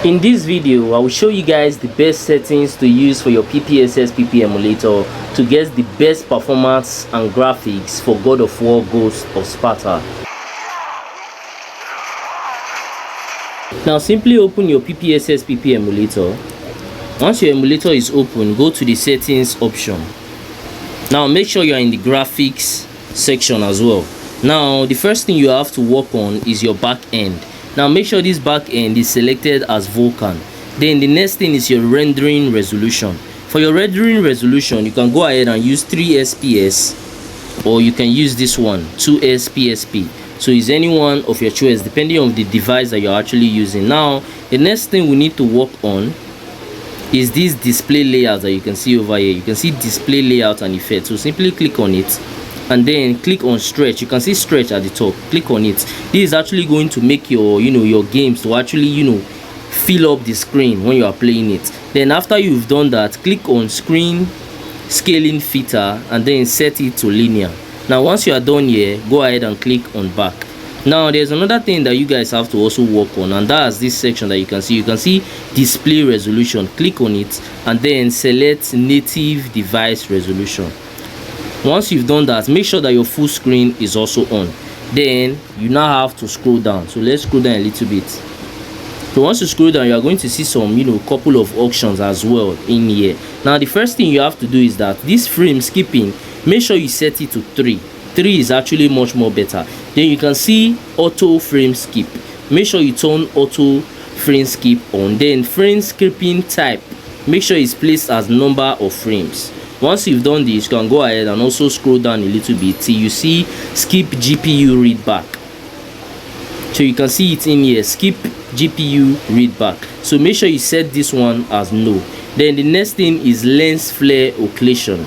In this video, I will show you guys the best settings to use for your PPSSPP emulator to get the best performance and graphics for God of War Ghost of Sparta. Now simply open your PPSSPP emulator. Once your emulator is open, go to the settings option. Now make sure you are in the graphics section as well. Now the first thing you have to work on is your back end. Now make sure this back end is selected as Vulkan. Then the next thing is your rendering resolution. For your rendering resolution, you can go ahead and use 3 or you can use this one, 2 PSP. So it's any one of your choice depending on the device that you're actually using. Now the next thing we need to work on is this display layout that you can see over here. You can see display layout and effect. So simply click on it and then click on stretch. You can see stretch at the top. Click on it. This is actually going to make your your games to actually fill up the screen when you are playing it. Then after you've done that, click on screen scaling filter and then set it to linear. Now once you are done here, go ahead and click on back. Now there's another thing that you guys have to also work on, and that's this section that you can see display resolution. Click on it and then select native device resolution. Once you've done that, make sure that your full screen is also on. Then you now have to scroll down. So let's scroll down a little bit. So once you scroll down, you are going to see some couple of options as well in here. Now the first thing you have to do is that this frame skipping, make sure you set it to 3. 3 is actually much more better. Then you can see auto frame skip. Make sure you turn auto frame skip on. Then frame skipping type, make sure it's placed as number of frames. Once you've done this, you can go ahead and also scroll down a little bit till you see skip GPU read back. So you can see it in here, skip GPU read back. So make sure you set this one as no. Then the next thing is lens flare occlusion.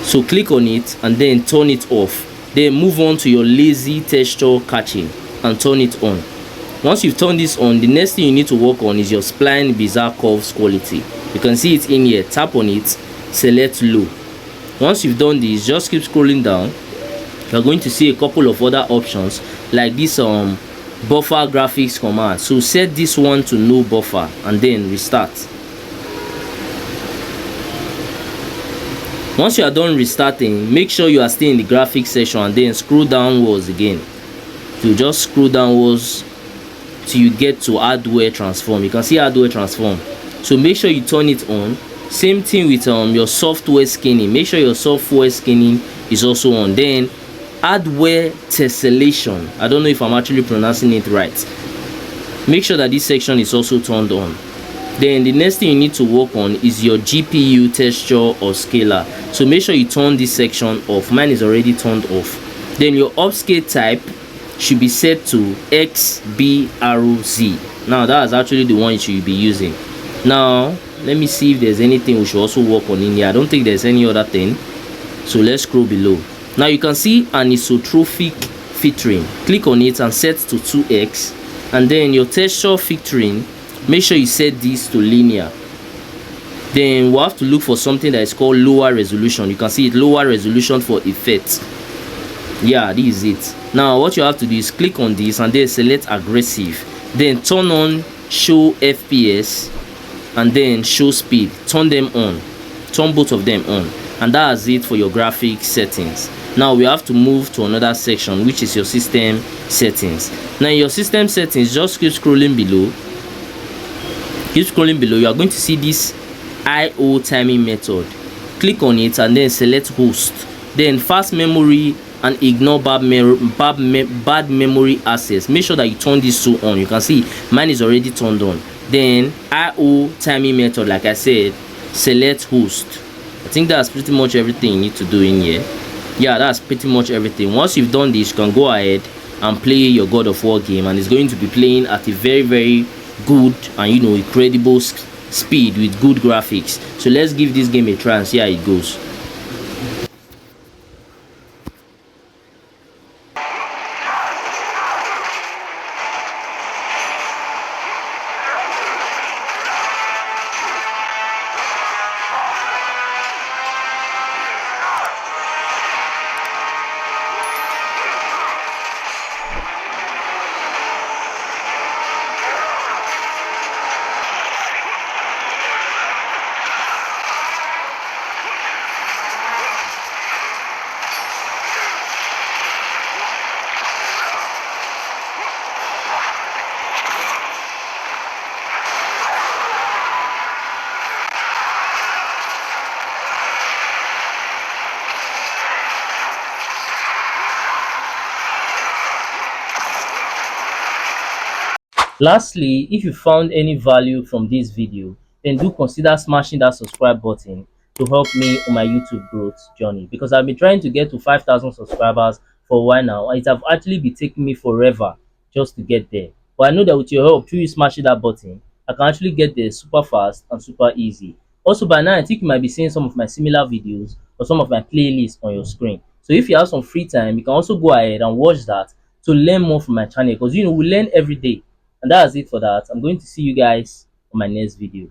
So click on it and then turn it off. Then move on to your lazy texture catching and turn it on. Once you've turned this on, the next thing you need to work on is your spline bizarre curves quality. You can see it in here. Tap on it, select low. Once you've done this, just keep scrolling down. You're going to see a couple of other options like this buffer graphics command. So set this one to no buffer and then restart. Once you are done restarting, make sure you are still in the graphics section and then scroll downwards again. So just scroll downwards till you get to hardware transform. You can see hardware transform. So make sure you turn it on. Same thing with your software scanning. Make sure your software scanning is also on. Then hardware tessellation. I don't know if I'm actually pronouncing it right. Make sure that this section is also turned on. Then the next thing you need to work on is your GPU texture or scaler. So make sure you turn this section off. Mine is already turned off. Then your upscale type should be set to XBRZ. Now that's actually the one you should be using. Now let me see if there's anything we should also work on in here. I don't think there's any other thing. So let's scroll below. Now you can see anisotropic filtering. Click on it and set to 2x. And then your texture filtering, make sure you set this to linear. Then we'll have to look for something that is called lower resolution. You can see it, lower resolution for effects. Yeah, this is it. Now what you have to do is click on this and then select aggressive. Then turn on show FPS and then show speed. Turn them on. Turn both of them on. And that's it for your graphic settings. Now we have to move to another section, which is your system settings. Now in your system settings, just keep scrolling below. Keep scrolling below. You are going to see this IO timing method. Click on it and then select host. Then fast memory and ignore bad memory access. Make sure that you turn this to on. You can see mine is already turned on. Then IO timing method, like I said, select host. I think that's pretty much everything you need to do in here. Yeah, that's pretty much everything. Once you've done this, you can go ahead and play your God of War game, and it's going to be playing at a very good and incredible speed with good graphics. So let's give this game a try and see how it goes. Lastly, if you found any value from this video, then do consider smashing that subscribe button to help me on my YouTube growth journey, because I've been trying to get to 5,000 subscribers for a while now. It have actually been taking me forever just to get there. But I know that with your help, through you smashing that button, I can actually get there super fast and super easy. Also, by now, I think you might be seeing some of my similar videos or some of my playlists on your screen. So if you have some free time, you can also go ahead and watch that to learn more from my channel, because we learn every day. And that's it for that. I'm going to see you guys on my next video.